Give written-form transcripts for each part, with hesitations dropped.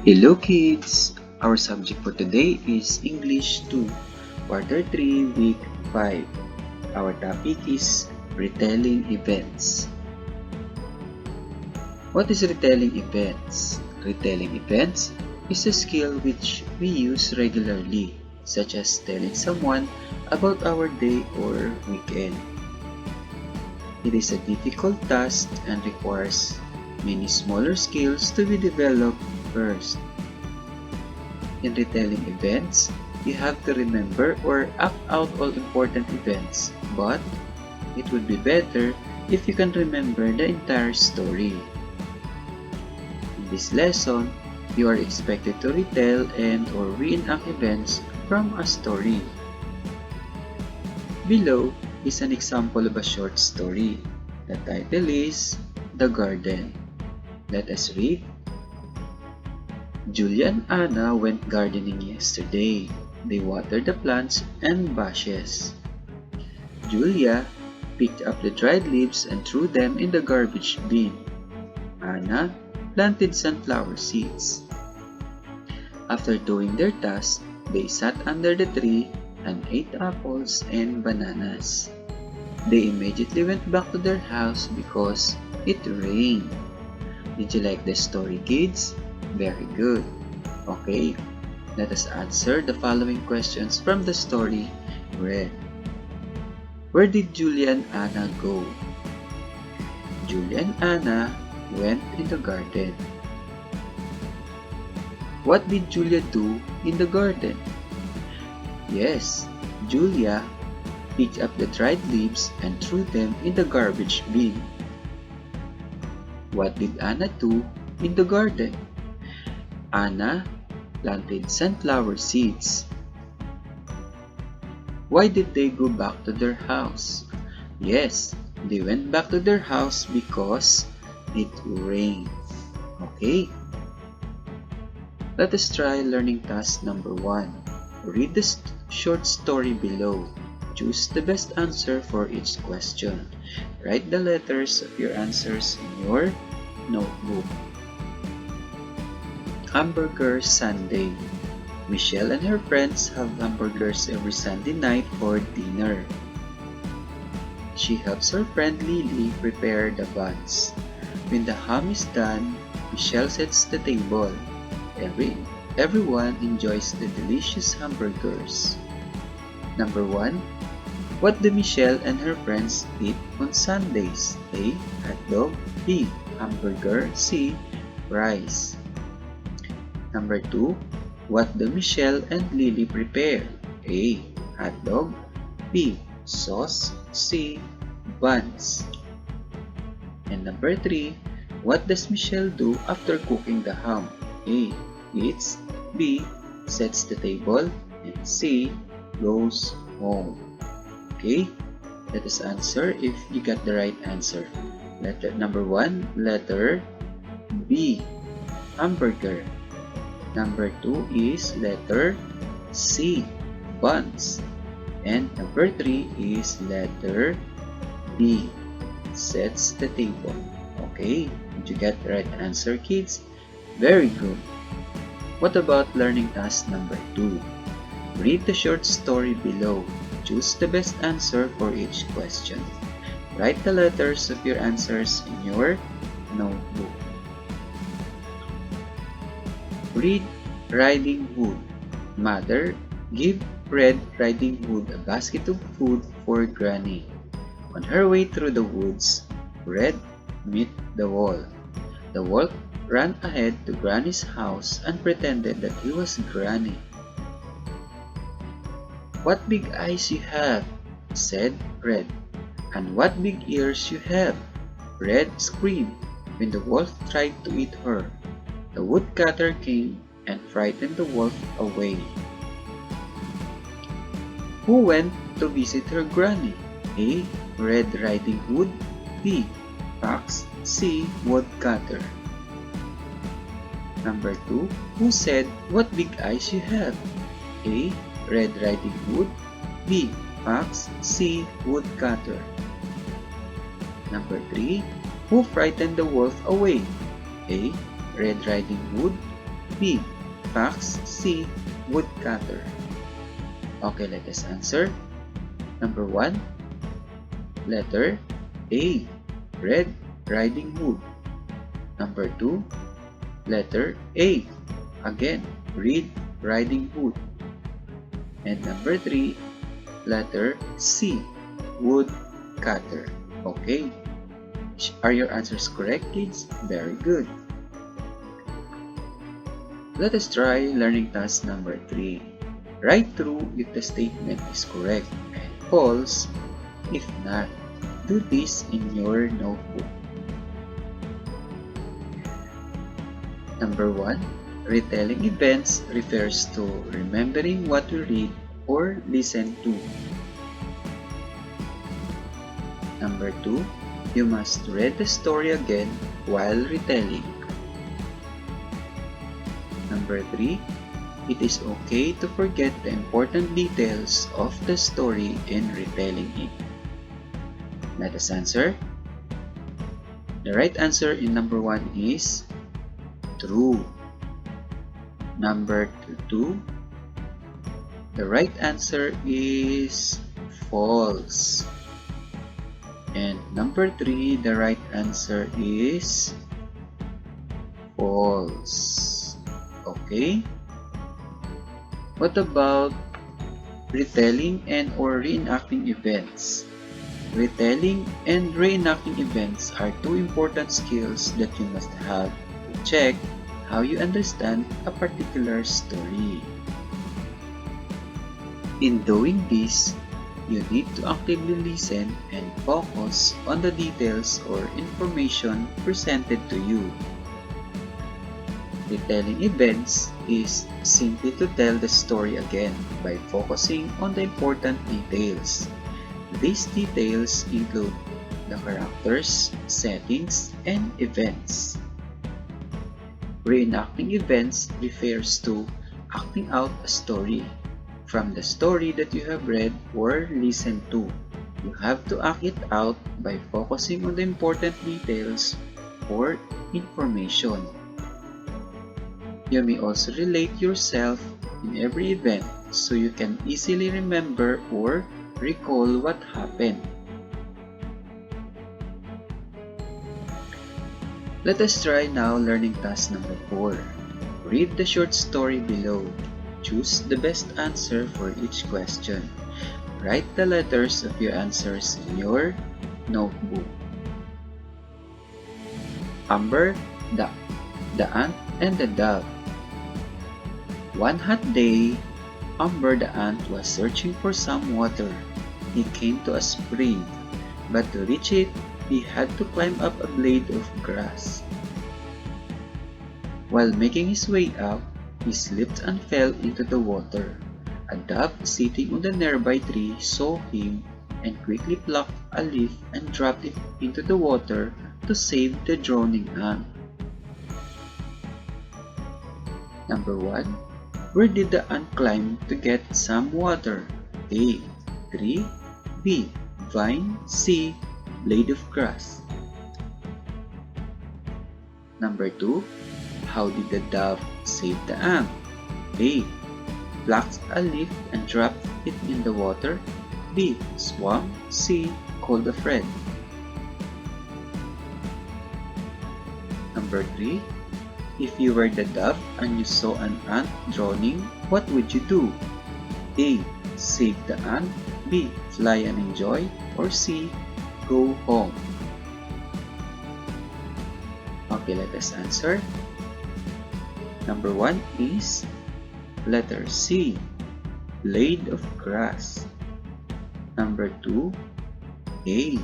Hello kids! Our subject for today is English 2, Quarter 3, Week 5. Our topic is Retelling Events. What is retelling events? Retelling events is a skill which we use regularly, such as telling someone about our day or weekend. It is a difficult task and requires many smaller skills to be developed first. In retelling events, you have to remember or act out all important events, but it would be better if you can remember the entire story. In this lesson, you are expected to retell and or reenact events from a story. Below is an example of a short story. The title is The Garden. Let us read. Julia and Anna went gardening yesterday. They watered the plants and bushes. Julia picked up the dried leaves and threw them in the garbage bin. Anna planted sunflower seeds. After doing their task, they sat under the tree and ate apples and bananas. They immediately went back to their house because it rained. Did you like the story, kids? Very good. Okay, let us answer the following questions from the story read. Where did Julia and Anna go? Julia and Anna went in the garden. What did Julia do in the garden? Yes, Julia picked up the dried leaves and threw them in the garbage bin. What did Anna do in the garden? Anna planted sunflower seeds. Why did they go back to their house? Yes, they went back to their house because it rained. Okay. Let us try learning task number 1. Read the short story below. Choose the best answer for each question. Write the letters of your answers in your notebook. Hamburger Sunday. Michelle and her friends have hamburgers every Sunday night for dinner. She helps her friend Lily prepare the buns. When the ham is done, Michelle sets the table. Everyone enjoys the delicious hamburgers. Number 1. What do Michelle and her friends eat on Sundays? A. Hot dog. B. Hamburger. C. Rice. Number 2. What do Michelle and Lily prepare? A. Hot dog. B. Sauce. C. Buns. And number 3. What does Michelle do after cooking the ham? A. Eats. B. Sets the table. And C. Goes home. Okay, let us answer if you got the right answer. Letter number 1, letter B. Hamburger. Number 2 is letter C. Buns. And number 3 is letter B. Sets the table. Okay, did you get the right answer, kids? Very good. What about learning task number 2? Read the short story below. Choose the best answer for each question. Write the letters of your answers in your notebook. Red Riding Hood. Mother, give Red Riding Hood a basket of food for Granny. On her way through the woods, Red met the wolf. The wolf ran ahead to Granny's house and pretended that he was Granny. What big eyes you have, said Red. And what big ears you have, Red screamed when the wolf tried to eat her. The woodcutter came and frightened the wolf away. Who went to visit her granny? A. Red Riding Hood. B. Fox. C. Woodcutter. Number 2. Who said, what big eyes you have? A. Red Riding Hood. B. Fox. C. Woodcutter. Number 3. Who frightened the wolf away? A. Red Riding Hood. B. Fox. C. Woodcutter. Okay, let us answer. Number 1. Letter A. Red Riding Hood. Number 2. Letter A. Again, Red Riding Hood. And number 3. Letter C. Woodcutter. Okay. Are your answers correct, kids? Very good. Let us try learning task number 3. Write true if the statement is correct and false if not. Do this in your notebook. Number 1. Retelling events refers to remembering what we read or listen to. Number 2. You must read the story again while retelling. Number 3. It is okay to forget the important details of the story in retelling it. Let us answer. The right answer in number 1 is true. Number 2. The right answer is false. And number 3, the right answer is false. Okay. What about retelling and or reenacting events? Retelling and reenacting events are two important skills that you must have to check how you understand a particular story. In doing this, you need to actively listen and focus on the details or information presented to you. Retelling events is simply to tell the story again by focusing on the important details. These details include the characters, settings, and events. Reenacting events refers to acting out a story from the story that you have read or listened to. You have to act it out by focusing on the important details or information. You may also relate yourself in every event so you can easily remember or recall what happened. Let us try now learning task number 4. Read the short story below. Choose the best answer for each question. Write the letters of your answers in your notebook. Amber, the ant, and the dove. One hot day, Amber the ant was searching for some water. He came to a spring, but to reach it, he had to climb up a blade of grass. While making his way up, he slipped and fell into the water. A dove sitting on the nearby tree saw him and quickly plucked a leaf and dropped it into the water to save the drowning ant. Number 1. Where did the ant climb to get some water? A. Tree. B. Vine. C. Blade of grass. Number 2. How did the dove save the ant? A. Plucked a leaf and dropped it in the water. B. Swam. C. Called a friend. Number 3. If you were the dove and you saw an ant drowning, what would you do? A. Save the ant. B. Fly and enjoy. Or C. Go home. Okay, let us answer. Number 1 is letter C. Blade of grass. Number 2. A.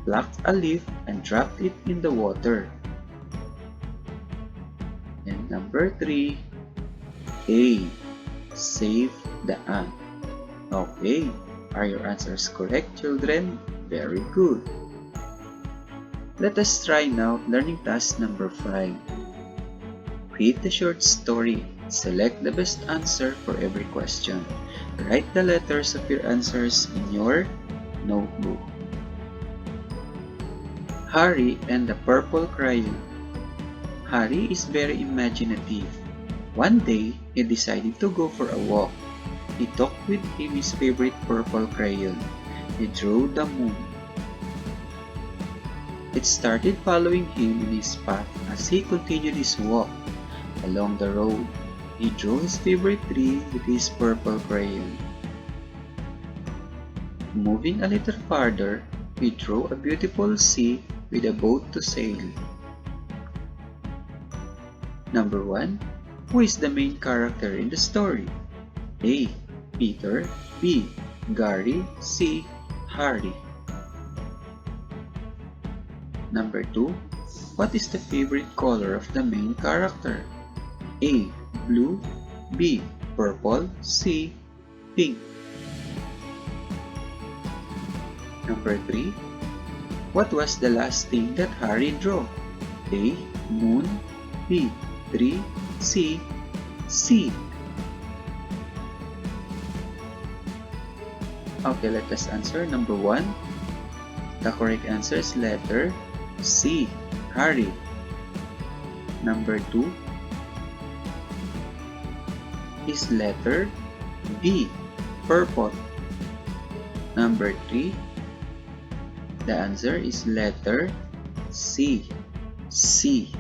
Plucked a leaf and dropped it in the water. And number 3, A. Save the ant. Okay, are your answers correct, children? Very good. Let us try now learning task number 5. Read the short story. Select the best answer for every question. Write the letters of your answers in your notebook. Harry and the Purple Crayon. Harry is very imaginative. One day, he decided to go for a walk. He took with him his favorite purple crayon. He drew the moon. It started following him in his path as he continued his walk. Along the road, he drew his favorite tree with his purple crayon. Moving a little farther, he drew a beautiful sea with a boat to sail. Number 1. Who is the main character in the story? A. Peter. B. Gary. C. Harry. Number 2. What is the favorite color of the main character? A. Blue. B. Purple. C. Pink. Number 3. What was the last thing that Harry drew? A. Moon. B. Tree. C. Sea. Okay, let us answer. Number 1. The correct answer is letter C. Harry. Number 2 is letter B. Purple. Number 3. The answer is letter C. C.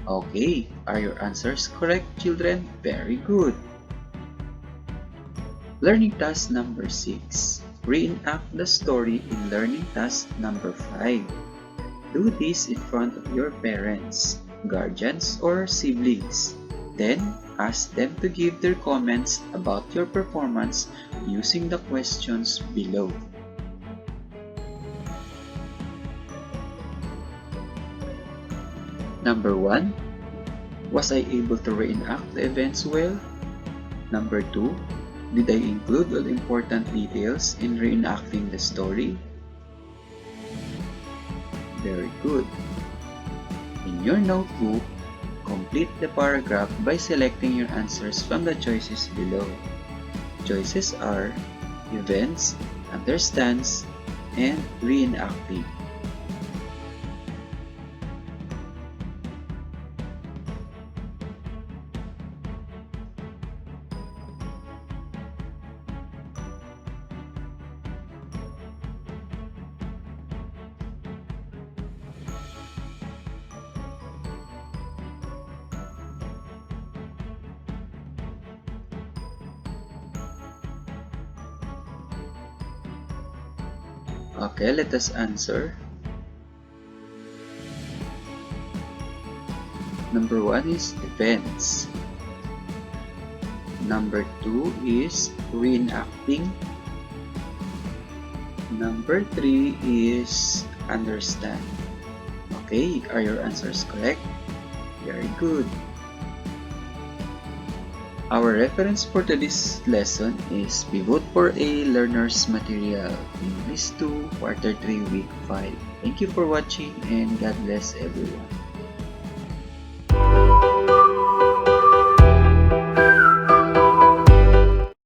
Okay, are your answers correct, children? Very good. Learning task number 6. Reenact the story in learning task number 5. Do this in front of your parents, guardians, or siblings. Then, ask them to give their comments about your performance using the questions below. Number 1. Was I able to reenact the events well? Number 2. Did I include all important details in reenacting the story? Very good. In your notebook, complete the paragraph by selecting your answers from the choices below. Choices are events, understands, and reenacting. Okay, let us answer. Number 1 is events. Number 2 is reenacting. Number 3 is understand. Okay, are your answers correct? Very good. Our reference for today's lesson is Pivot for A Learner's Material, English 2, Quarter 3, Week 5. Thank you for watching and God bless everyone.